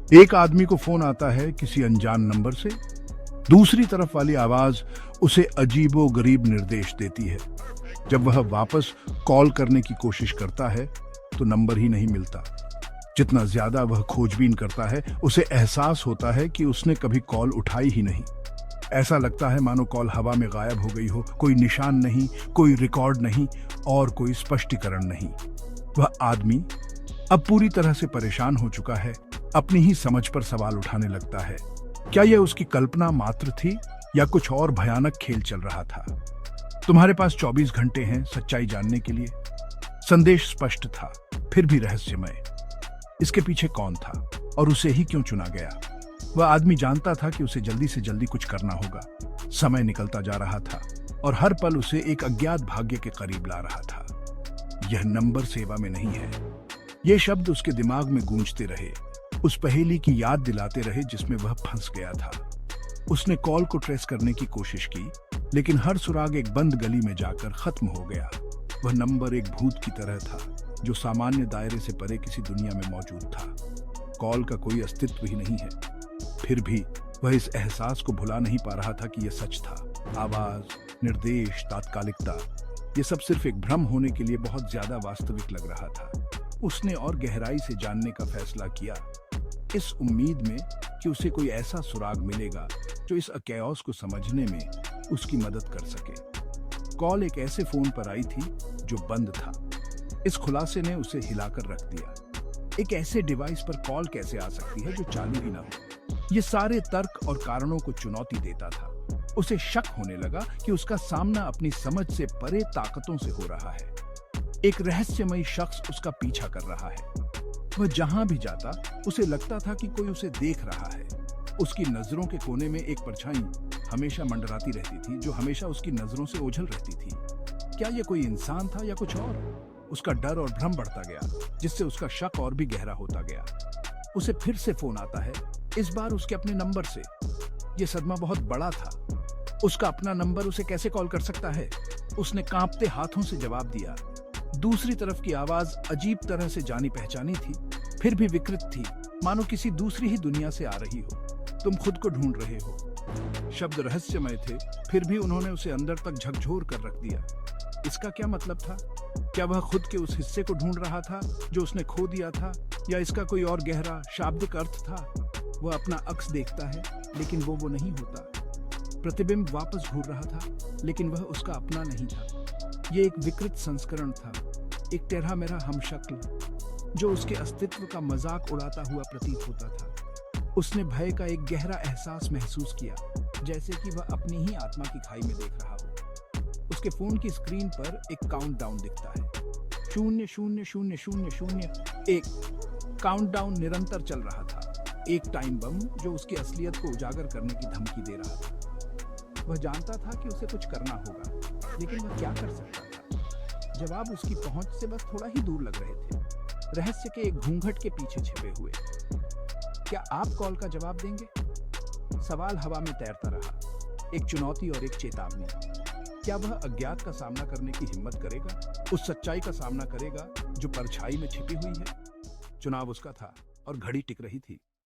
एक आदमी को फोन आता है किसी अनजान नंबर से। दूसरी तरफ वाली आवाज उसे अजीबो गरीब निर्देश देती है। जब वह वापस कॉल करने की कोशिश करता है तो नंबर ही नहीं मिलता। जितना ज्यादा वह खोजबीन करता है उसे एहसास होता है कि उसने कभी कॉल उठाई ही नहीं। ऐसा लगता है मानो कॉल हवा में गायब हो गई हो, कोई निशान नहीं, कोई रिकॉर्ड नहीं और कोई स्पष्टीकरण नहीं। वह आदमी अब पूरी तरह से परेशान हो चुका है, अपनी ही समझ पर सवाल उठाने लगता है। क्या यह उसकी कल्पना मात्र थी या कुछ और भयानक खेल चल रहा था? तुम्हारे पास 24 घंटे हैं सच्चाई जानने के लिए। संदेश स्पष्ट था, फिर भी रहस्यमय। इसके पीछे कौन था और उसे ही क्यों चुना गया? वह आदमी जानता था कि उसे जल्दी से जल्दी कुछ करना होगा। समय निकलता जा रहा था और हर पल उसे एक अज्ञात भाग्य के करीब ला रहा था। यह नंबर सेवा में नहीं है। ये शब्द उसके दिमाग में गूंजते रहे, उस पहेली की याद दिलाते रहे जिसमें वह फंस गया था। उसने कॉल को ट्रेस करने की कोशिश की, लेकिन हर सुराग एक बंद गली में जाकर खत्म हो गया। वह नंबर एक भूत की तरह था जो सामान्य दायरे से परे किसी दुनिया में मौजूद था। कॉल का कोई अस्तित्व ही नहीं है। फिर भी वह इस एहसास को भुला नहीं पा रहा था कि यह सच था। आवाज, निर्देश, तात्कालिकता, ये सब सिर्फ एक भ्रम होने के लिए बहुत ज्यादा वास्तविक लग रहा था। उसने और गहराई से जानने का फैसला किया, इस उम्मीद में कि उसे कोई ऐसा सुराग मिलेगा जो इस अकैओस को समझने में उसकी मदद कर सके। कॉल एक ऐसे फोन पर आई थी जो बंद था। इस खुलासे ने उसे हिलाकर रख दिया। एक ऐसे डिवाइस पर कॉल कैसे आ सकती है जो चालू ही ना हो? ये सारे तर्क और कारणों को चुनौती देता था। उसे शक होने लगा कि उसका सामना अपनी समझ से परे ताकतों से हो रहा है। एक रहस्यमयी शख्स उसका पीछा कर रहा है। वह जहां भी जाता उसे लगता था कि कोई उसे देख रहा है। उसकी नजरों के कोने में एक परछाई हमेशा मंडराती रहती थी, जो हमेशा उसकी नजरों से ओझल रहती थी। क्या यह कोई इंसान था या कुछ और? उसका डर और भ्रम बढ़ता गया, जिससे उसका शक और भी गहरा होता गया। उसे फिर से फोन आता है, इस बार उसके अपने नंबर से। यह सदमा बहुत बड़ा था। उसका अपना नंबर उसे कैसे कॉल कर सकता है? उसने कांपते हाथों से जवाब दिया। दूसरी तरफ की आवाज अजीब तरह से जानी पहचानी थी, फिर भी विकृत थी, मानो किसी दूसरी ही दुनिया से आ रही हो। तुम खुद को ढूंढ रहे हो। शब्द रहस्यमय थे, फिर भी उन्होंने उसे अंदर तक झकझोर कर रख दिया। इसका क्या मतलब था? क्या वह खुद के उस हिस्से को ढूंढ रहा था जो उसने खो दिया था, या इसका कोई और गहरा शाब्दिक अर्थ था? वह अपना अक्स देखता है, लेकिन वो नहीं होता। प्रतिबिंब वापस घूर रहा था, लेकिन वह उसका अपना नहीं था। यह एक विकृत संस्करण था, एक टेढ़ा मेढ़ा हमशक्ल जो उसके अस्तित्व का मजाक उड़ाता हुआ प्रतीत होता था। उसने भय का एक गहरा एहसास महसूस किया, जैसे कि वह अपनी ही आत्मा की खाई में देख रहा हो। उसके फोन की स्क्रीन पर एक काउंटडाउन दिखता है, 0 0 0 0 0 1। काउंटडाउन निरंतर चल रहा था, एक टाइम बम जो उसकी असलियत को उजागर करने की धमकी दे रहा था। वह जानता था कि उसे कुछ करना होगा, लेकिन वह क्या कर सकता था? जवाब उसकी पहुंच से बस थोड़ा ही दूर लग रहे थे, रहस्य के एक घूंघट के पीछे छिपे हुए। क्या आप कॉल का जवाब देंगे? सवाल हवा में तैरता रहा, एक चुनौती और एक चेतावनी। क्या वह अज्ञात का सामना करने की हिम्मत करेगा, उस सच्चाई का सामना करेगा जो परछाई में छिपी हुई है? चुनाव उसका था और घड़ी टिक रही थी।